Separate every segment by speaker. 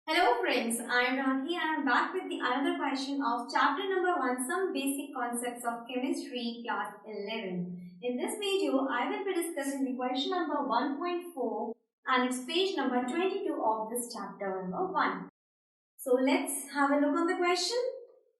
Speaker 1: Hello friends, I am Rakhi and I am back with the another question of chapter number 1, some basic concepts of chemistry, class 11. In this video, I will be discussing the question number 1.4 and it's page number 22 of this chapter number 1. So let's have a look on the question.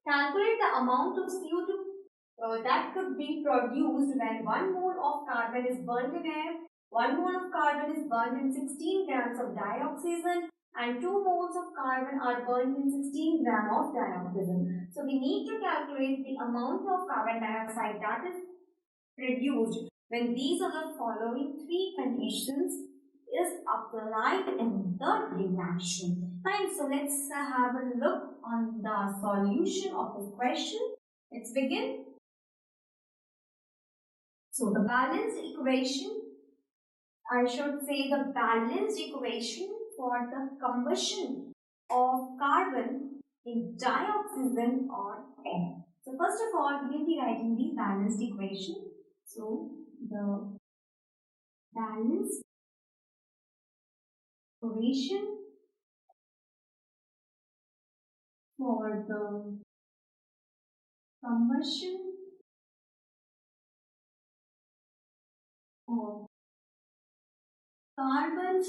Speaker 1: Calculate the amount of CO2 that could be produced when 1 mole of carbon is burnt in air. 1 mole of carbon is burnt in 16 grams of dioxazine and 2 moles of carbon are burnt in 16 grams of dioxazine. So we need to calculate the amount of carbon dioxide that is produced when these are the following three conditions is applied in the reaction. Fine, so let's have a look on the solution of this question. Let's begin. So the balanced equation, I should say the balanced equation for the combustion of carbon in dioxazine or air. So first of all, we will be writing the balanced equation. So the balanced equation for the combustion of carbon,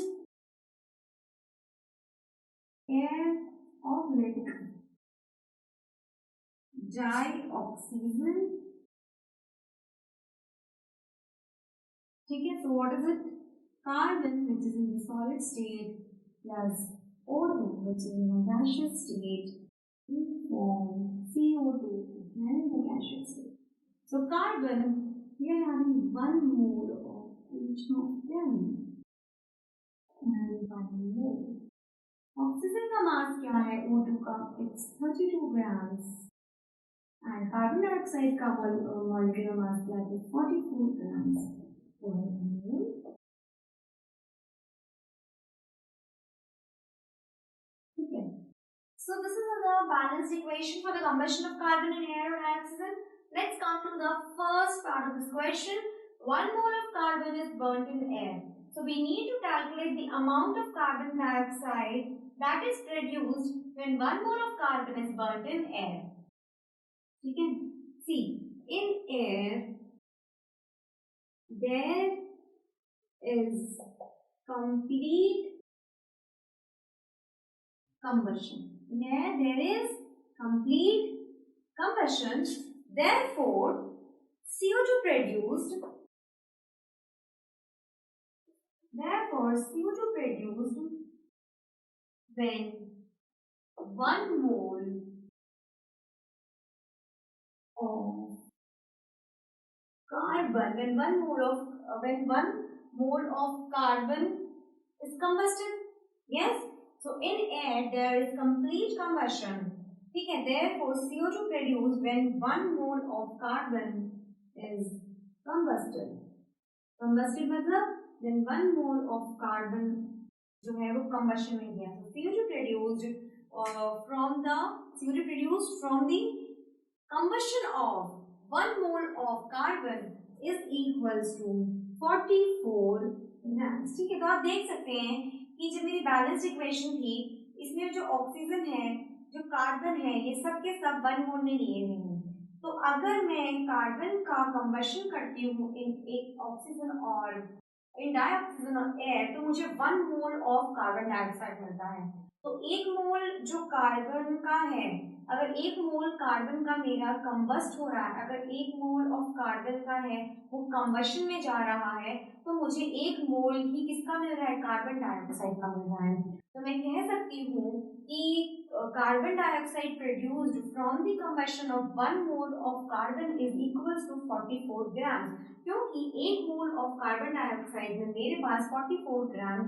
Speaker 1: air or liquid dioxazine. Okay, so what is it? Carbon, which is in the solid state, plus O2, which is in the gaseous state, form CO2 and the gaseous state. So carbon, we are having 1 mole of each of them and 1 mole. Oxygen का मास क्या है O2 का? It's 32 grams and carbon dioxide का molecular mass क्या है? 44 grams per mole. Okay. So this is the balanced equation for the combustion of carbon and air or oxygen. Let's come to the first part of this question. 1 mole of carbon is burnt in air. So we need to calculate the amount of carbon dioxide that is produced when 1 mole of carbon is burnt in air. You can see in air there is complete combustion. In air there is complete combustion. Therefore, CO2 produced when 1 mole of carbon, when 1 mole of carbon is combusted. Yes. So in air there is complete combustion. Okay. Therefore, CO2 produced when 1 mole of carbon is combusted. Combusted मतलब when 1 mole of carbon जो है वो combustion में गया. So CO2 produced from the combustion of 1 mole of carbon is equals to 44 grams. ठीक है, तो आप देख सकते हैं कि जब मेरी बैलेंस इक्वेशन थी इसमें जो ऑक्सीजन है जो कार्बन है ये सब के सब 1 मोल में लिए हुए हैं. तो अगर मैं कार्बन का कंबशन करती हूँ इन एक ऑक्सीजन और इन डाइऑक्सीजन और एयर तो मुझे 1 मोल ऑफ कार्बन डाइऑक्साइड मिलता है. तो 1 मोल जो कार्बन का है, अगर 1 मोल कार्बन का मेरा कंबस्ट हो रहा है, अगर 1 मोल ऑफ कार्बन का है वो कंबशन में जा रहा है तो मुझे 1 मोल ही किसका मिल रहा है? कार्बन डाइऑक्साइड का मिल रहा है. तो मैं कह सकती हूँ कि carbon dioxide produced from the combustion of 1 mole of carbon is equals to 44 gram, क्योंकि 1 मोल ऑफ कार्बन डाइऑक्साइड में मेरे पास 44 gram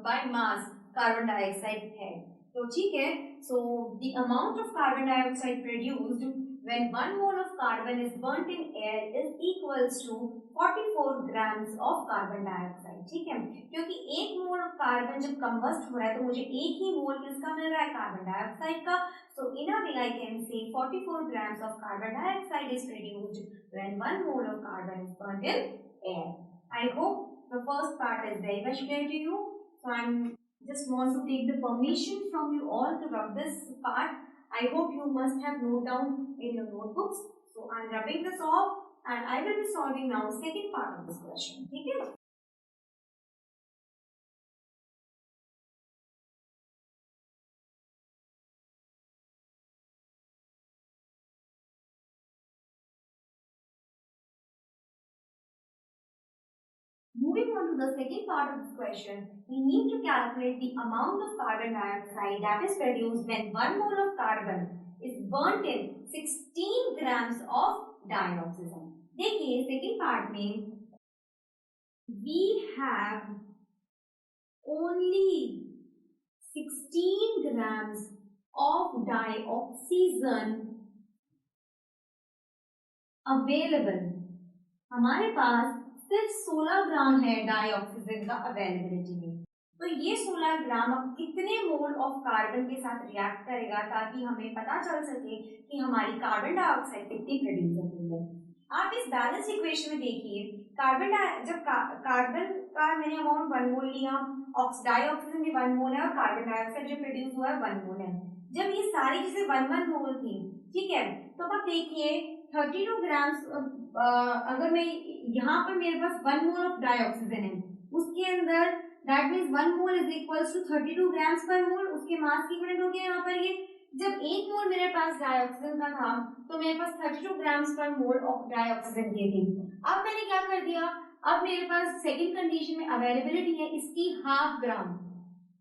Speaker 1: by mass carbon dioxide है. तो ठीक है, so the amount of carbon dioxide produced when 1 mole of carbon is burnt in air is equals to 44 grams of carbon dioxide. ठीक है, क्योंकि 1 मोल ऑफ कार्बन जब कंबस्ट हो रहा है तो मुझे एक ही मोल किसका मिल रहा है? कार्बन डाइऑक्साइड का. So in a way I can say 44 grams of carbon dioxide is produced when 1 mole of carbon is burnt in air. I hope the first part is very much clear to you. So I am just want to take the permission from you all to rub this part. I hope you must have noted down in your notebooks. So I'm rubbing this off and I will be solving now the second part of this question. Okay? Moving on to the second part of this question, we need to calculate the amount of carbon dioxide that is produced when 1 mole of carbon is burnt in 16 grams of dioxin. देखिए second part में we have only 16 grams of dioxin available. हमारे पास सिर्फ 16 ग्राम है dioxygen का availability में। तो ये 16 ग्राम अब कितने मोल ऑफ कार्बन के साथ रिएक्ट करेगा ताकि हमें पता चल सके कि हमारी कार्बन डाइऑक्साइड कितनी प्रोड्यूस होती है। आप इस बैलेंस इक्वेशन में देखिए, कार्बन का मैंने अमाउंट 1 मोल लिया, डाइऑक्सीजन भी 1 मोल है और कार्बन डाइऑक्साइड जो प्रोड्यूस हुआ है 1 मोल है। जब ये सारी चीजें 1 मोल थी, ठीक है, तो अब देखिए 32 ग्राम्स, अगर मैं यहाँ पर मेरे पास 1 मोल ऑफ डाइऑक्सीजन है, उसके अंदर that means 1 mole is equals to 32 grams पर मोल, उसके मास की यूनिट हो गया यहाँ पर ये। जब 1 मोल मेरे पास डाइऑक्सीजन का था तो मेरे पास 32 ग्राम्स पर मोल ऑफ डाइऑक्सीजन की थी। अब मैंने क्या कर दिया, अब मेरे पास सेकंड कंडीशन में अवेलेबिलिटी है इसकी हाफ ग्राम,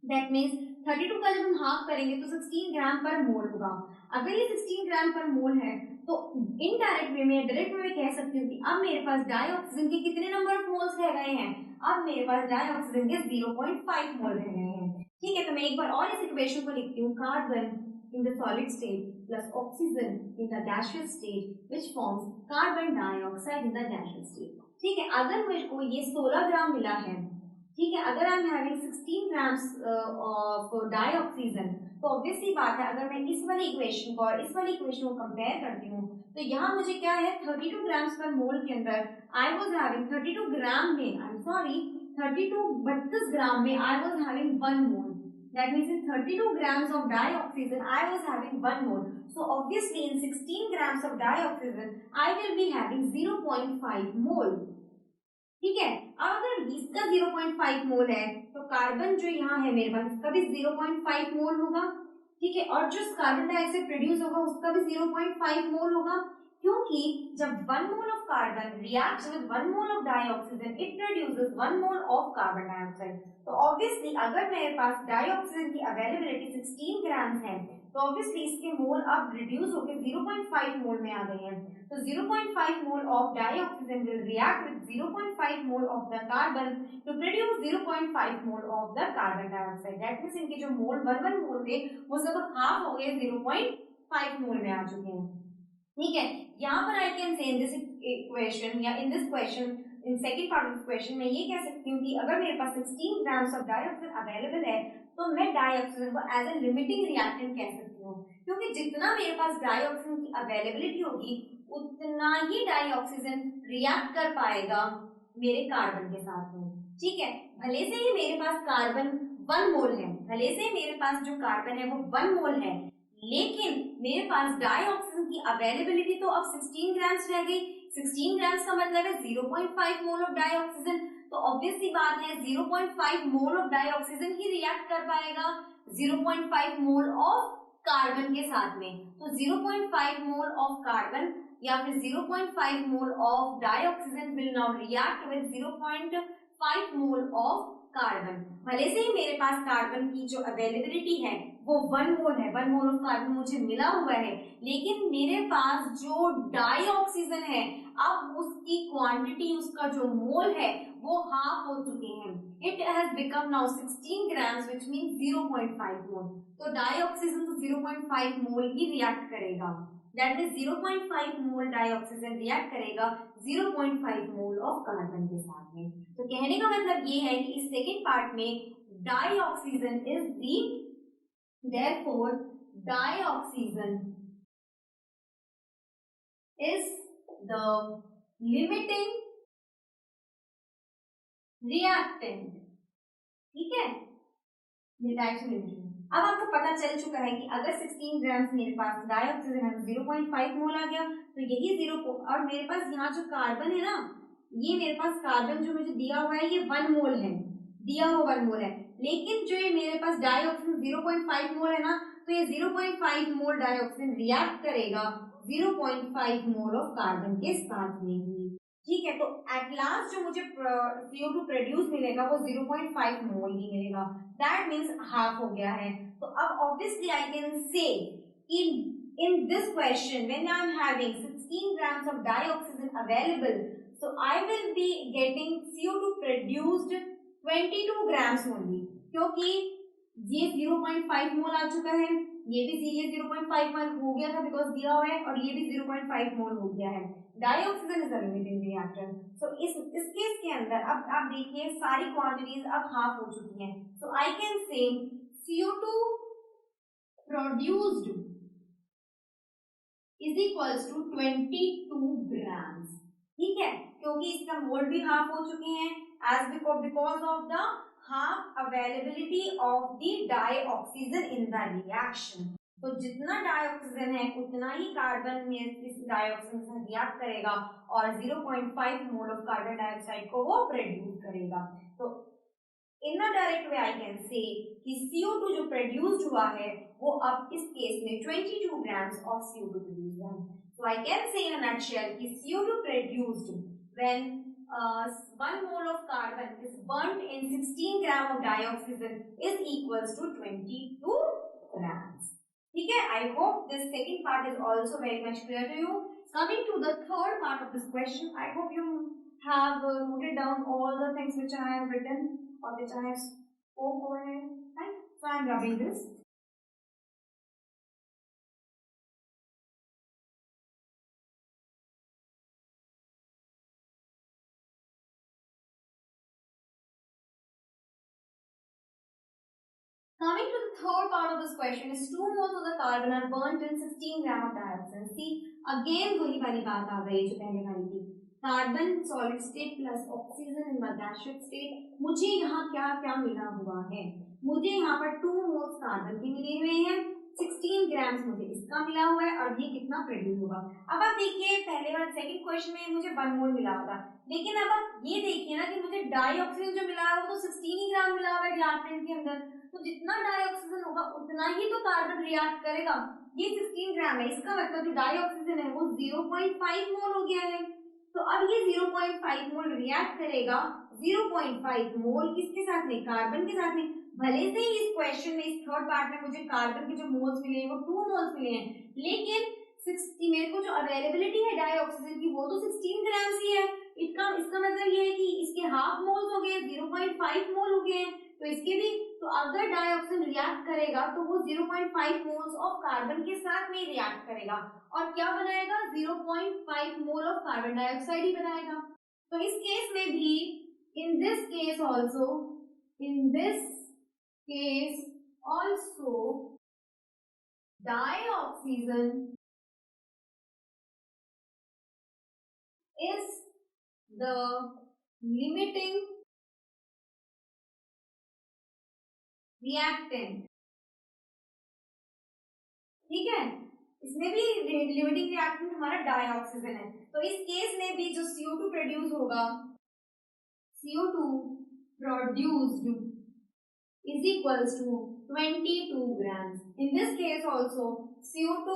Speaker 1: दैट मीन्स 32 का जब हम हाफ करेंगे तो 16 ग्राम पर मोल होगा। अगर ये 16 ग्राम पर मोल है तो इनडायरेक्ट वे में, डायरेक्ट वे में कह सकती हूँ कि अब मेरे पास डाइऑक्सीजन के कितने नंबर ऑफ मोल्स रह गए हैं, अब मेरे पास डाइऑक्सीजन के 0.5 मोल रह गए हैं। ठीक है, तो मैं एक बार और इस इक्वेशन को लिखती हूँ, carbon in the solid state plus oxygen in the gaseous state which forms carbon dioxide in the gaseous state. ठीक है, अगर मेरे को ये 16 ग्राम मिला है, ठीक है, अगर I am having 16 grams of dioxygen, तो ऑब्वियसली बात है अगर मैं इस वाली इक्वेशन को और इस वाली इक्वेशन को कंपेयर करती हूँ तो यहाँ मुझे क्या है 32 ग्राम्स पर मोल के अंदर आई वाज हैविंग 32 ग्राम में, आई एम सॉरी 32 ग्राम में I was having 1 mole, that means in 32 grams of dioxygen I was having 1 mole. So obviously in 16 grams of dioxygen I will be having 0.5 mole. ठीक है, अब अगर इसका 0.5 मोल है तो carbon जो यहाँ है मेरे पास इसका भी 0.5 मोल होगा। ठीक है, और जो कार्बन डाइऑक्साइड प्रोड्यूस होगा उसका भी 0.5 मोल होगा, क्योंकि जब 1 mole of carbon reacts with 1 mole of dioxygen it produces 1 mole of carbon dioxide. तो ऑब्वियसली अगर मेरे पास डाइऑक्सीजन की अवेलेबिलिटी 16 ग्राम्स है तो ऑब्वियसली इसके मोल अब रिड्यूस होकर 0.5 मोल में आ गए हैं। तो 0.5 mole of dioxygen will react with 0.5 mole of the carbon to produce 0.5 mole of the carbon dioxide. That means इनके जो मोल 1 मोल थे वो सब हाफ हो गए, 0.5 मोल में आ चुके हैं। ठीक है, यहाँ पर आई कैन से इन दिस इक्वेशन या in this question, in second part of question में ये कह सकती हूँ कि अगर मेरे पास 16 ग्राम्स ऑफ डाइऑक्सीजन अवेलेबल है तो मैं डाइऑक्सीजन को एज ए लिमिटिंग रिएक्टेंट कह सकती हूँ, क्योंकि जितना मेरे पास डाइऑक्सीजन की अवेलेबिलिटी होगी उतना ही डाइऑक्सीजन रिएक्ट कर पाएगा मेरे कार्बन के साथ में। ठीक है, भले से ही मेरे पास कार्बन 1 मोल है, भले से मेरे पास जो कार्बन है वो 1 मोल है, लेकिन मेरे पास डाइऑक्सीजन की अवेलेबिलिटी तो अब 16 ग्राम्स रह गई। 16 ग्राम्स का मतलब है 0.5 मोल ऑफ डाइऑक्सीजन, तो ऑब्वियसली बात है 0.5 mole of dioxygen he react कर पाएगा 0.5 मोल ऑफ कार्बन के साथ में। तो 0.5 मोल ऑफ कार्बन या फिर 0.5 mole of dioxygen will now react with 0.5 mole of carbon. भले से ही मेरे पास कार्बन की जो अवेलेबिलिटी है वो 1 मोल है, 1 मोल ऑफ कार्बन मुझे मिला हुआ है, लेकिन मेरे पास जो डाइऑक्सीजन है अब उसकी क्वांटिटी, उसका जो मोल है वो हाफ हो चुके हैं। It has become now 16 grams which means 0.5 मोल। तो डाइऑक्सीजन तो 0.5 मोल ही रिएक्ट करेगा, that means 0.5 mole dioxygen react करेगा 0.5 मोल ऑफ कार्बन के साथ में। तो कहने का मतलब ये है कि इस सेकंड पार्ट में dioxygen is the, therefore dioxygen is the limiting reactant। ठीक है, डायरेक्शन लिमिट में। अब आपको पता चल चुका है कि अगर 16 ग्राम्स मेरे पास डाई ऑक्सीजन है तो 0.5 मोल आ गया, तो यही 0 और मेरे पास यहाँ जो कार्बन है ना, ये मेरे पास कार्बन जो मुझे दिया हुआ है ये 1 मोल है, दिया हुआ 1 मोल है, लेकिन जो ये मेरे पास डाई ऑक्सीजन 0.5 मोल है ना, तो ये 0.5 मोल डाई ऑक्सीजन रिएक्ट करेगा 0.5 मोल ऑफ कार्बन के साथ में ही। ठीक है, तो एट लास्ट जो मुझे CO2 प्रोड्यूस मिलेगा वो 0.5 मोल ही मिलेगा, दैट मींस हाफ हो गया है। तो अब ऑब्वियसली आई कैन से in this question when I am having 16 grams of dioxygen available, so I will be getting CO2 produced 22 grams only, क्योंकि ये 0.5 मोल आ चुका है, ये भी ये 0.5 मोल हो गया था बिकॉज दिया हुआ है, और ये भी 0.5 मोल हो गया है। Dioxygen is a limiting reactor. So इस केस के अंदर अब आप देखिए सारी क्वांटिटीज अब हाफ हो चुकी हैं, सो आई can say CO2 produced is equals to 22 grams. ठीक है, क्योंकि इसका मोल भी हाफ हो चुके हैं as because of the half availability of the dioxygen in the reaction. तो जितना डाइऑक्सीजन है उतना ही कार्बन में इस डाइऑक्सीजन से रिएक्ट करेगा और 0.5 मोल ऑफ कार्बन डाइऑक्साइड को वो प्रोड्यूस करेगा। तो इन अ डायरेक्ट वे आई कैन से कि CO2 जो प्रोड्यूस्ड हुआ है वो अब इस केस में 22 ग्राम्स ऑफ CO2 प्रोड्यूस हुआ है। So I can say in a nutshell कि CO2 produced when 1 mole of carbon is burnt in 16 gram of dioxygen is equals to 22 grams. ठीक है, I hope this second part is also very much clear to you. Coming to the third part of this question, I hope you have noted down all the things which I have written or which I have spoke over here. Right? So I am rubbing this. Coming to the third part of this question is 2 moles of the carbon are burnt in 16 gram of dioxide. See, again वही वाली बात आ गई जो पहले वाली थी, carbon solid state plus oxygen in the gaseous state. मुझे यहाँ क्या क्या मिला हुआ है, मुझे यहाँ पर 2 मोल्स कार्बन के मिले हुए हैं, 16 ग्राम्स मुझे इसका मिला हुआ है, और ये कितना प्रोड्यूस होगा। अब आप देखिए पहले वाले सेकंड क्वेश्चन में मुझे 1 मोल मिला होगा, लेकिन अब आप ये देखिए ना कि मुझे डाई ऑक्सीजन जो मिला है वो तो 16 ही ग्राम मिला हुआ है रिएक्टेंट के अंदर, तो जितना डाइऑक्सीजन होगा उतना ही तो कार्बन रिएक्ट करेगा। ये 16 ग्राम है, इसका मतलब जो डाइऑक्सीजन है वो 0.5 मोल हो गया है। तो अब ये 0.5 मोल रिएक्ट करेगा 0.5 मोल किसके साथ में, कार्बन के साथ में। भले से ही इस क्वेश्चन में इस थर्ड पार्ट में मुझे कार्बन के जो मोल्स मिले हैं वो 2 मोल्स मिले हैं, लेकिन 60 मेरे को जो अवेलेबिलिटी है डाइऑक्सीजन की वो तो 16 ग्राम्स ही है। इसका मतलब ये है कि इसके हाफ मोल्स हो गए, 0.5 मोल हो गए, तो इसके भी, तो अगर डाइऑक्सीजन रिएक्ट करेगा तो वो 0.5 मोल्स ऑफ कार्बन के साथ में रिएक्ट करेगा और क्या बनाएगा, 0.5 मोल ऑफ कार्बन डाइऑक्साइड ही बनाएगा। तो इस केस में भी, in this case also dioxygen is the limiting reactant। ठीक है, इसमें भी लिमिटिंग रिएक्टेंट हमारा डाइऑक्सीजन है। तो इस केस में भी जो CO2 प्रोड्यूस होगा, CO2 produced is equals to 22 grams। in this case also CO2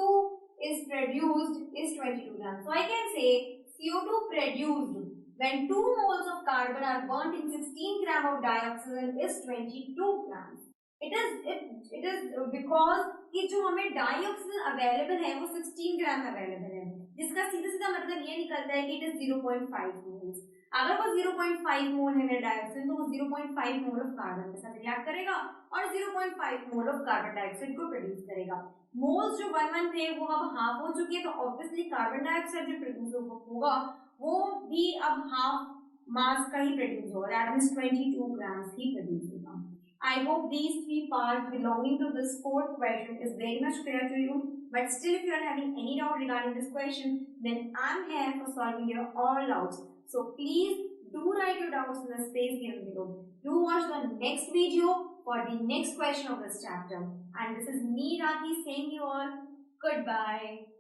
Speaker 1: is produced is 22 grams। so I can say CO2 produced when 2 moles of carbon are burnt in 16 gram of dioxygen is 22 grams। It is because कि जो हमें dioxygen available है वो 16 ग्राम available है, जिसका सीधा सीधा मतलब ये निकलता है कि इट इज 0.5 मोल्स। अगर वो 0.5 मोल है मेरा डाइऑक्सीजन तो वो 0.5 मोल ऑफ कार्बन के साथ रिएक्ट करेगा और 0.5 मोल ऑफ कार्बन डाइऑक्साइड को प्रोड्यूस करेगा। मोल्स जो 1 थे वो अब हाफ हो चुके हैं, तो ऑब्वियसली कार्बन डाइऑक्साइड जो प्रोड्यूस होगा वो भी अब हाफ मास का ही प्रोड्यूस होगा, that means 22 grams he produce होगा। I hope these 3 parts belonging to this fourth question is very much clear to you. But still, if you are having any doubt regarding this question, then I am here for solving your all doubts. So please do write your doubts in the space given below. Do watch the next video for the next question of this chapter. And this is me, Raki, saying you all goodbye.